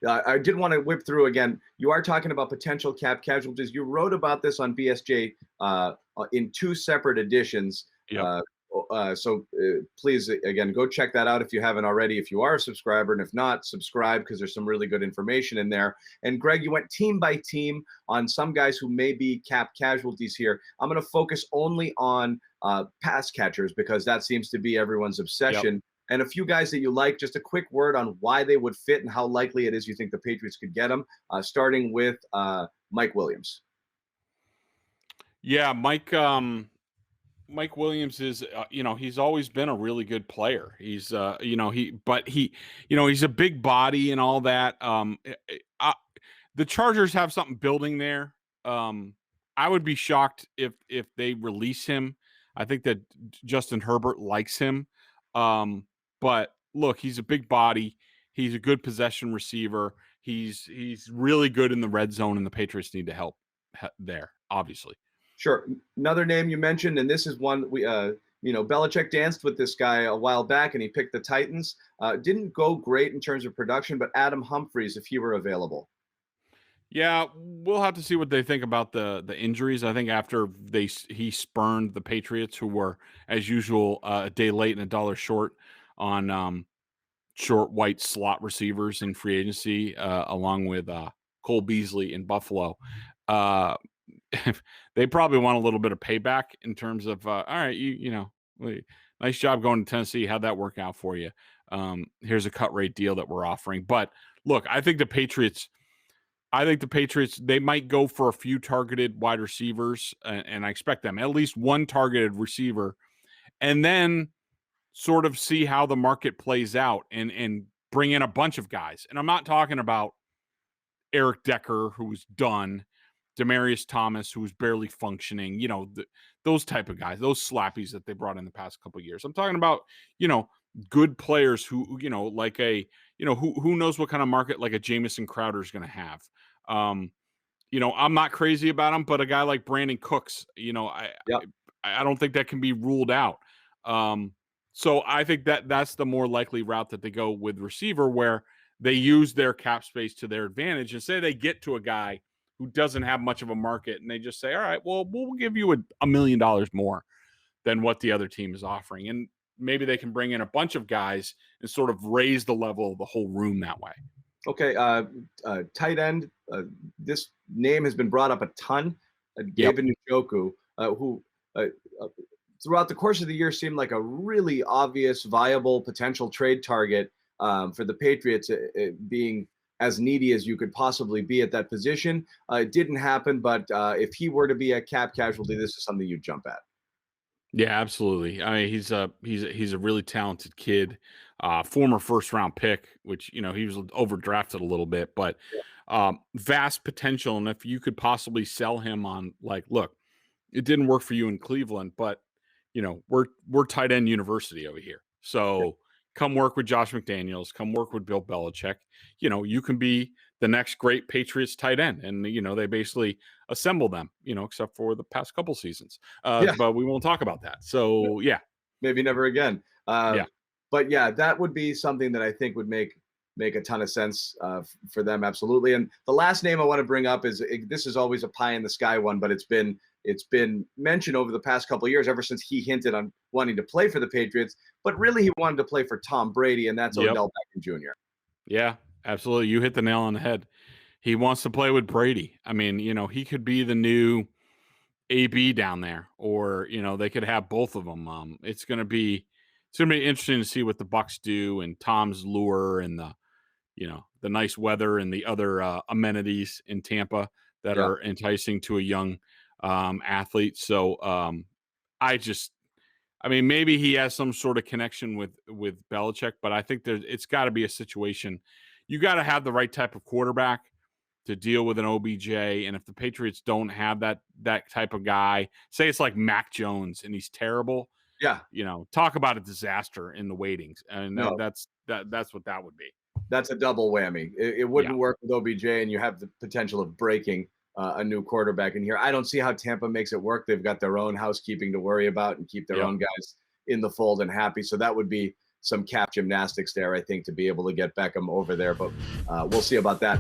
I did want to whip through again. You are talking about potential cap casualties. You wrote about this on BSJ in 2 separate editions. Yep. So please, again, go check that out if you haven't already, if you are a subscriber, and if not, subscribe, because there's some really good information in there. And Greg, you went team by team on some guys who may be cap casualties here. I'm going to focus only on pass catchers, because that seems to be everyone's obsession. Yep. And a few guys that you like. Just a quick word on why they would fit and how likely it is you think the Patriots could get them, starting with Mike Williams. Yeah, Mike Williams is, he's always been a really good player. He's, he's a big body and all that. The Chargers have something building there. I would be shocked if they release him. I think that Justin Herbert likes him. But look, he's a big body. He's a good possession receiver. He's really good in the red zone, and the Patriots need to help there, obviously. Sure. Another name you mentioned, and this is one we, Belichick danced with this guy a while back, and he picked the Titans. Didn't go great in terms of production, but Adam Humphries, if he were available. Yeah, we'll have to see what they think about the injuries. I think after he spurned the Patriots, who were, as usual, a day late and a dollar short on short white slot receivers in free agency, along with Cole Beasley in Buffalo. They probably want a little bit of payback in terms of, all right, nice job going to Tennessee. How'd that work out for you? Here's a cut rate deal that we're offering. But look, I think the Patriots, they might go for a few targeted wide receivers, and I expect them at least one targeted receiver, and then sort of see how the market plays out and bring in a bunch of guys. And I'm not talking about Eric Decker, who's done, Demaryius Thomas, who's barely functioning, those type of guys, those slappies that they brought in the past couple of years. I'm talking about, good players who, like who knows what kind of market like a Jamison Crowder is going to have. I'm not crazy about him, but a guy like Brandon Cooks, I don't think that can be ruled out. So I think that's the more likely route that they go with receiver, where they use their cap space to their advantage, and say they get to a guy who doesn't have much of a market, and they just say, all right, well, we'll give you $1 million more than what the other team is offering. And maybe they can bring in a bunch of guys and sort of raise the level of the whole room that way. Okay. Tight end. This name has been brought up a ton. David Njoku, who throughout the course of the year seemed like a really obvious, viable potential trade target for the Patriots, being as needy as you could possibly be at that position. It didn't happen, but if he were to be a cap cashvalty, this is something you'd jump at. Yeah, absolutely. I mean, he's a really talented kid, former first round pick, which, he was overdrafted a little bit, but vast potential. And if you could possibly sell him on, like, look, it didn't work for you in Cleveland, but we're tight end university over here. So come work with Josh McDaniels, come work with Bill Belichick. You can be the next great Patriots tight end. And, they basically assemble them, except for the past couple seasons. But we won't talk about that. So, yeah. Maybe never again. But, yeah, that would be something that I think would make a ton of sense for them. Absolutely. And the last name I want to bring up is, this is always a pie in the sky one, but it's been mentioned over the past couple of years, ever since he hinted on wanting to play for the Patriots, but really he wanted to play for Tom Brady, and that's Odell Beckham Jr. Yeah, absolutely. You hit the nail on the head. He wants to play with Brady. I mean, he could be the new AB down there, or, they could have both of them. It's going to be interesting to see what the Bucs do, and Tom's lure, and the nice weather and the other amenities in Tampa that are enticing to a young athlete. So maybe he has some sort of connection with Belichick, but I think it's got to be a situation. You got to have the right type of quarterback to deal with an OBJ. And if the Patriots don't have that type of guy, say it's like Mac Jones and he's terrible. Yeah. Talk about a disaster in the waitings. And that's what that would be. That's a double whammy. It wouldn't work with OBJ, and you have the potential of breaking a new quarterback in here. I don't see how Tampa makes it work. They've got their own housekeeping to worry about and keep their own guys in the fold and happy. So that would be some cap gymnastics there, I think, to be able to get Beckham over there. But we'll see about that.